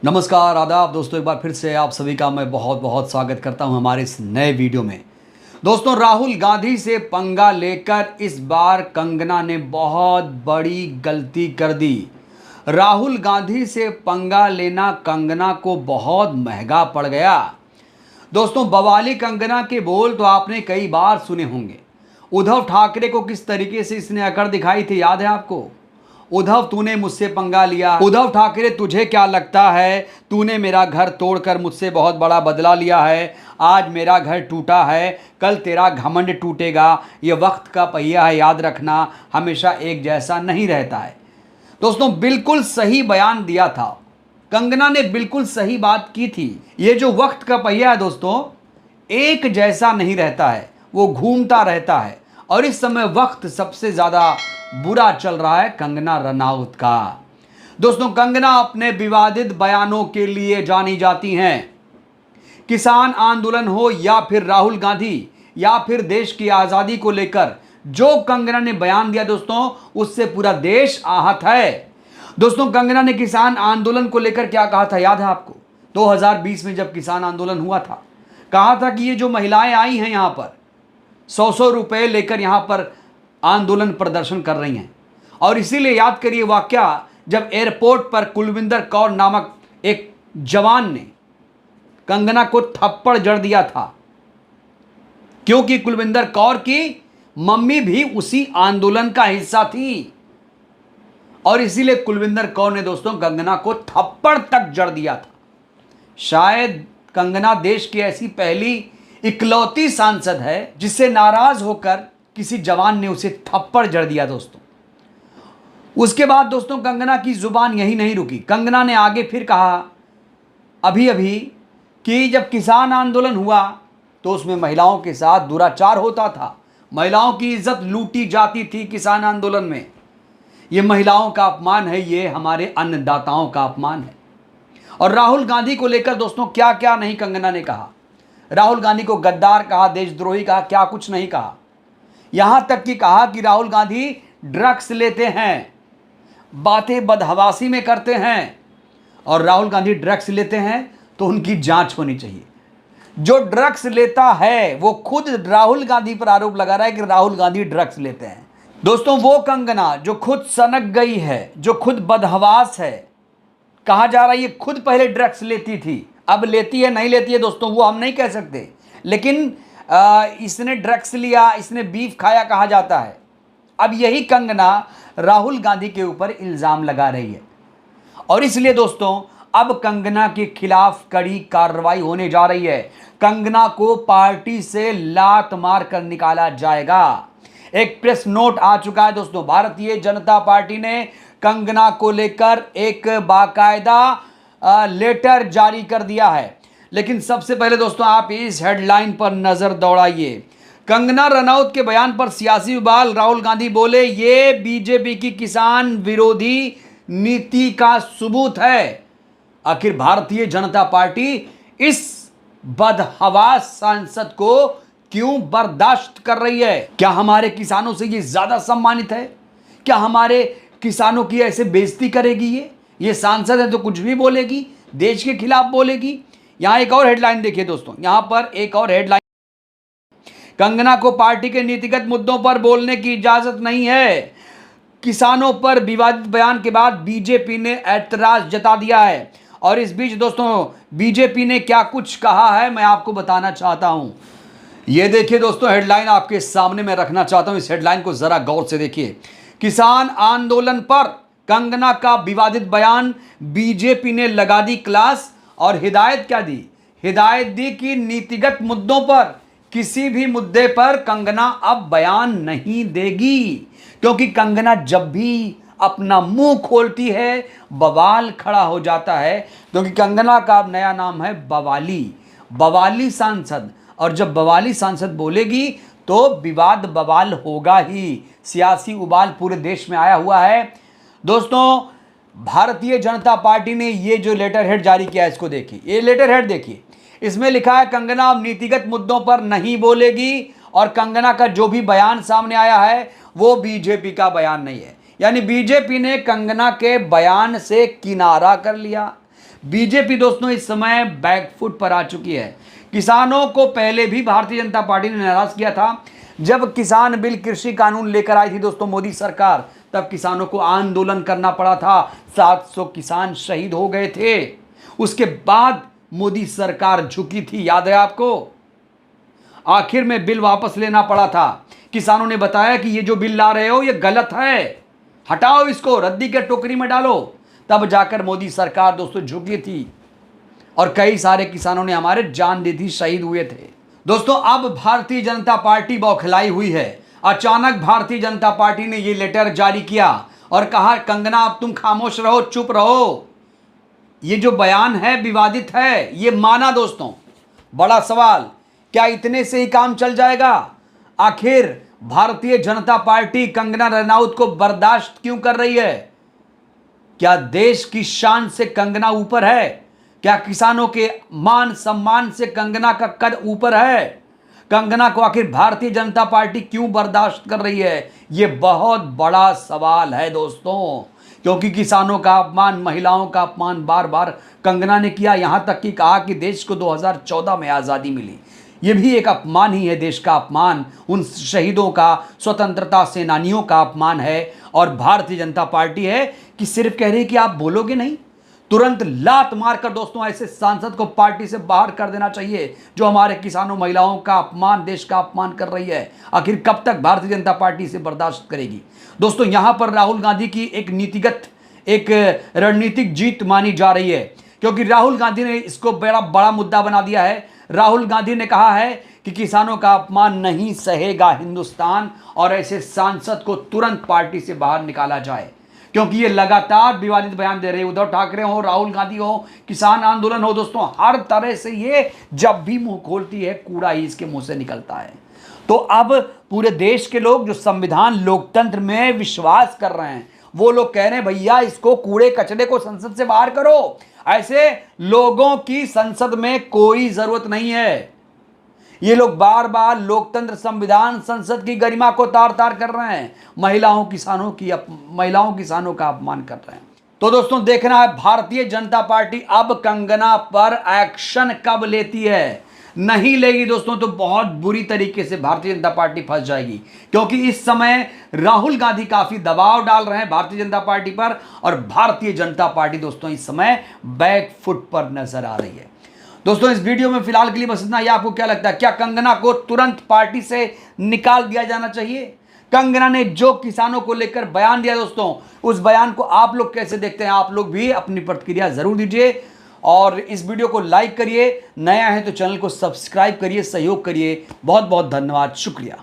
नमस्कार आदाब दोस्तों, एक बार फिर से आप सभी का मैं बहुत बहुत स्वागत करता हूं हमारे इस नए वीडियो में। दोस्तों, राहुल गांधी से पंगा लेकर इस बार कंगना ने बहुत बड़ी गलती कर दी। राहुल गांधी से पंगा लेना कंगना को बहुत महंगा पड़ गया। दोस्तों, बवाली कंगना के बोल तो आपने कई बार सुने होंगे। उद्धव ठाकरे को किस तरीके से इसने अकड़ दिखाई थी, याद है आपको? उद्धव, तूने मुझसे पंगा लिया। उद्धव ठाकरे, तुझे क्या लगता है तूने मेरा घर तोड़कर मुझसे बहुत बड़ा बदला लिया है? आज मेरा घर टूटा है, कल तेरा घमंड टूटेगा। ये वक्त का पहिया है, याद रखना, हमेशा एक जैसा नहीं रहता है। दोस्तों, बिल्कुल सही बयान दिया था। कंगना ने बिल्कुल सही बात की थी। ये जो वक्त का पहिया है दोस्तों, एक जैसा नहीं रहता है, वो घूमता रहता है। और इस समय वक्त सबसे ज्यादा बुरा चल रहा है कंगना रनौत का। दोस्तों, कंगना अपने विवादित बयानों के लिए जानी जाती हैं। किसान आंदोलन हो या फिर राहुल गांधी या फिर देश की आजादी को लेकर जो कंगना ने बयान दिया दोस्तों, उससे पूरा देश आहत है। दोस्तों, कंगना ने किसान आंदोलन को लेकर क्या कहा था, याद है आपको? 2020 में जब किसान आंदोलन हुआ था, कहा था कि ये जो महिलाएं आई हैं यहां पर 100 रुपए लेकर यहां पर आंदोलन प्रदर्शन कर रही हैं। और इसीलिए याद करिए वाकया, जब एयरपोर्ट पर कुलविंदर कौर नामक एक जवान ने कंगना को थप्पड़ जड़ दिया था, क्योंकि कुलविंदर कौर की मम्मी भी उसी आंदोलन का हिस्सा थी। और इसीलिए कुलविंदर कौर ने दोस्तों कंगना को थप्पड़ तक जड़ दिया था। शायद कंगना देश की ऐसी पहली इकलौती सांसद है जिससे नाराज होकर किसी जवान ने उसे थप्पड़ जड़ दिया दोस्तों। उसके बाद दोस्तों कंगना की जुबान यही नहीं रुकी। कंगना ने आगे फिर कहा अभी अभी कि जब किसान आंदोलन हुआ तो उसमें महिलाओं के साथ दुराचार होता था, महिलाओं की इज्जत लूटी जाती थी किसान आंदोलन में। ये महिलाओं का अपमान है, ये हमारे अन्नदाताओं का अपमान है। और राहुल गांधी को लेकर दोस्तों क्या क्या नहीं कंगना ने कहा। राहुल गांधी को गद्दार कहा, देशद्रोही कहा, क्या कुछ नहीं कहा। यहां तक कि कहा कि राहुल गांधी ड्रग्स लेते हैं, बातें बदहवासी में करते हैं। और राहुल गांधी ड्रग्स लेते हैं तो उनकी जांच होनी चाहिए। जो ड्रग्स लेता है वो खुद राहुल गांधी पर आरोप लगा रहा है कि राहुल गांधी ड्रग्स लेते हैं। दोस्तों, वो कंगना जो खुद सनक गई है, जो खुद बदहवास है, कहा जा रहा है ये खुद पहले ड्रग्स लेती थी, अब लेती है नहीं लेती है दोस्तों वो हम नहीं कह सकते, लेकिन इसने ड्रग्स लिया, इसने बीफ खाया कहा जाता है। अब यही कंगना राहुल गांधी के ऊपर इल्जाम लगा रही है। और इसलिए दोस्तों अब कंगना के खिलाफ कड़ी कार्रवाई होने जा रही है। कंगना को पार्टी से लात मार कर निकाला जाएगा। एक प्रेस नोट आ चुका है दोस्तों। भारतीय जनता पार्टी ने कंगना को लेकर एक बाकायदा लेटर जारी कर दिया है। लेकिन सबसे पहले दोस्तों आप इस हेडलाइन पर नजर दौड़ाइए। कंगना रनौत के बयान पर सियासी उबाल। राहुल गांधी बोले ये बीजेपी की किसान विरोधी नीति का सबूत है। आखिर भारतीय जनता पार्टी इस बदहवास सांसद को क्यों बर्दाश्त कर रही है? क्या हमारे किसानों से ये ज्यादा सम्मानित है? क्या हमारे किसानों की ऐसे बेइज्जती करेगी? ये सांसद है तो कुछ भी बोलेगी, देश के खिलाफ बोलेगी। यहां एक और हेडलाइन देखिए दोस्तों, यहां पर एक और हेडलाइन, कंगना को पार्टी के नीतिगत मुद्दों पर बोलने की इजाजत नहीं है। किसानों पर विवादित बयान के बाद बीजेपी ने ऐतराज जता दिया है। और इस बीच दोस्तों बीजेपी ने क्या कुछ कहा है मैं आपको बताना चाहता हूं। यह देखिए दोस्तों, हेडलाइन आपके सामने मैं रखना चाहता हूं, इस हेडलाइन को जरा गौर से देखिए। किसान आंदोलन पर कंगना का विवादित बयान, बीजेपी ने लगा दी क्लास। और हिदायत क्या दी? हिदायत दी कि नीतिगत मुद्दों पर, किसी भी मुद्दे पर कंगना अब बयान नहीं देगी, क्योंकि कंगना जब भी अपना मुंह खोलती है बवाल खड़ा हो जाता है। क्योंकि कंगना का अब नया नाम है बवाली, बवाली सांसद। और जब बवाली सांसद बोलेगी तो विवाद बवाल होगा ही। सियासी उबाल पूरे देश में आया हुआ है दोस्तों। भारतीय जनता पार्टी ने ये जो लेटर हेड जारी किया है इसको देखिए, ये लेटर हेड देखिए। इसमें लिखा है कंगना अब नीतिगत मुद्दों पर नहीं बोलेगी। और कंगना का जो भी बयान सामने आया है वो बीजेपी का बयान नहीं है। यानी बीजेपी ने कंगना के बयान से किनारा कर लिया। बीजेपी दोस्तों इस समय बैकफुट पर आ चुकी है। किसानों को पहले भी भारतीय जनता पार्टी ने नाराज किया था। जब किसान बिल कृषि कानून लेकर आई थी दोस्तों मोदी सरकार, तब किसानों को आंदोलन करना पड़ा था। 700 किसान शहीद हो गए थे। उसके बाद मोदी सरकार झुकी थी, याद है आपको। आखिर में बिल वापस लेना पड़ा था। किसानों ने बताया कि ये जो बिल ला रहे हो ये गलत है, हटाओ इसको, रद्दी के टोकरी में डालो। तब जाकर मोदी सरकार दोस्तों झुकी थी और कई सारे किसानों ने हमारे जान दी थी, शहीद हुए थे। दोस्तों अब भारतीय जनता पार्टी बौखलाई हुई है। अचानक भारतीय जनता पार्टी ने ये लेटर जारी किया और कहा कंगना अब तुम खामोश रहो, चुप रहो। ये जो बयान है विवादित है, ये माना दोस्तों। बड़ा सवाल, क्या इतने से ही काम चल जाएगा? आखिर भारतीय जनता पार्टी कंगना रनौत को बर्दाश्त क्यों कर रही है? क्या देश की शान से कंगना ऊपर है? क्या किसानों के मान सम्मान से कंगना का कद ऊपर है? कंगना को आखिर भारतीय जनता पार्टी क्यों बर्दाश्त कर रही है? यह बहुत बड़ा सवाल है दोस्तों, क्योंकि किसानों का अपमान, महिलाओं का अपमान बार बार कंगना ने किया। यहां तक कि कहा कि देश को 2014 में आज़ादी मिली, ये भी एक अपमान ही है, देश का अपमान, उन शहीदों का, स्वतंत्रता सेनानियों का अपमान है। और भारतीय जनता पार्टी है कि सिर्फ कह रही कि आप बोलोगे नहीं, तुरंत लात मारकर दोस्तों ऐसे सांसद को पार्टी से बाहर कर देना चाहिए जो हमारे किसानों, महिलाओं का अपमान, देश का अपमान कर रही है। आखिर कब तक भारतीय जनता पार्टी इसे बर्दाश्त करेगी? दोस्तों यहां पर राहुल गांधी की एक नीतिगत, एक रणनीतिक जीत मानी जा रही है, क्योंकि राहुल गांधी ने इसको बड़ा मुद्दा बना दिया है। राहुल गांधी ने कहा है कि किसानों का अपमान नहीं सहेगा हिंदुस्तान और ऐसे सांसद को तुरंत पार्टी से बाहर निकाला जाए, क्योंकि ये लगातार विवादित बयान दे रहे हैं। उद्धव ठाकरे हो, राहुल गांधी हो, किसान आंदोलन हो, दोस्तों हर तरह से ये जब भी मुंह खोलती है कूड़ा ही इसके मुंह से निकलता है। तो अब पूरे देश के लोग जो संविधान, लोकतंत्र में विश्वास कर रहे हैं, वो लोग कह रहे हैं भैया इसको, कूड़े कचरे को संसद से बाहर करो। ऐसे लोगों की संसद में कोई जरूरत नहीं है। ये लोग बार बार लोकतंत्र, संविधान, संसद की गरिमा को तार तार कर रहे हैं, महिलाओं किसानों का अपमान कर रहे हैं। तो दोस्तों देखना है भारतीय जनता पार्टी अब कंगना पर एक्शन कब लेती है। नहीं लेगी दोस्तों तो बहुत बुरी तरीके से भारतीय जनता पार्टी फंस जाएगी, क्योंकि इस समय राहुल गांधी काफी दबाव डाल रहे हैं भारतीय जनता पार्टी पर, और भारतीय जनता पार्टी दोस्तों इस समय बैकफुट पर नजर आ रही है। दोस्तों इस वीडियो में फिलहाल के लिए बस इतना ही। आपको क्या लगता है, क्या कंगना को तुरंत पार्टी से निकाल दिया जाना चाहिए? कंगना ने जो किसानों को लेकर बयान दिया दोस्तों, उस बयान को आप लोग कैसे देखते हैं? आप लोग भी अपनी प्रतिक्रिया जरूर दीजिए और इस वीडियो को लाइक करिए। नया है तो चैनल को सब्सक्राइब करिए, सहयोग करिए। बहुत बहुत धन्यवाद, शुक्रिया।